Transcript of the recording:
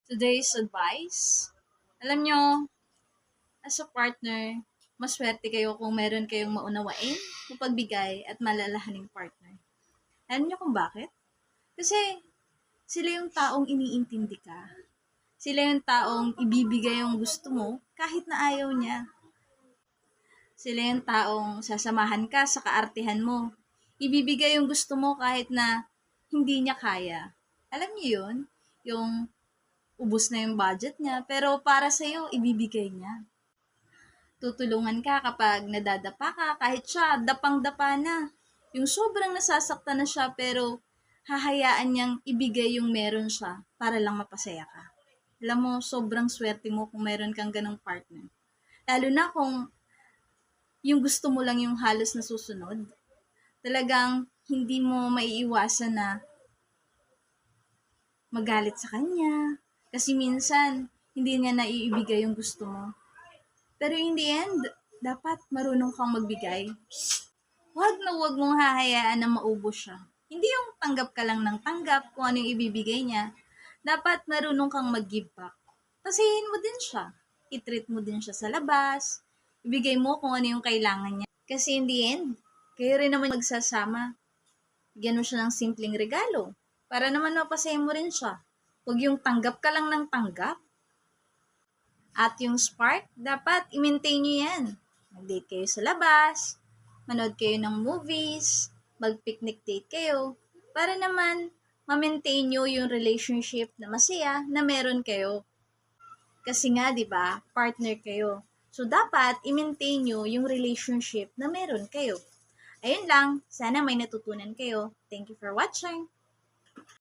Today's advice. Alam nyo, as a partner, maswerte kayo kung meron kayong maunawain, mapagbigay at malalahaning partner. Alam nyo kung bakit? Kasi sila yung taong iniintindi ka. Sila yung taong ibibigay yung gusto mo kahit na ayaw niya. Sila yung taong sasamahan ka sa kaartihan mo. Ibibigay yung gusto mo kahit na hindi niya kaya. Alam niyo yun? Yung ubos na yung budget niya, pero para sa'yo, ibibigay niya. Tutulungan ka kapag nadadapa ka, kahit siya, dapang-dapa na. Yung sobrang nasasaktan na siya, pero hahayaan niyang ibigay yung meron siya para lang mapasaya ka. Alam mo, sobrang swerte mo kung meron kang ganong partner. Lalo na kung yung gusto mo lang yung halos nasusunod. Talagang hindi mo maiiwasan na magalit sa kanya. Kasi minsan, hindi niya naiibigay yung gusto mo. Pero in the end, dapat marunong kang magbigay. Huwag mong hahayaan na maubos siya. Hindi yung tanggap ka lang ng tanggap kung ano yung ibibigay niya. Dapat marunong kang mag-give back. Pasihin mo din siya. I-treat mo din siya sa labas. Ibigay mo kung ano yung kailangan niya. Kasi in the end, kayo rin naman magsasama. Bigyan mo siya ng simpleng regalo. Para naman mapasaya mo rin siya. Huwag yung tanggap ka lang ng tanggap. At yung spark, dapat i-maintain nyo yan. Mag-date kayo sa labas, manood kayo ng movies, mag-picnic date kayo, para naman ma-maintain nyo yung relationship na masaya na meron kayo. Kasi nga, di ba, partner kayo. So, dapat i-maintain nyo yung relationship na meron kayo. Ayun lang, sana may natutunan kayo. Thank you for watching.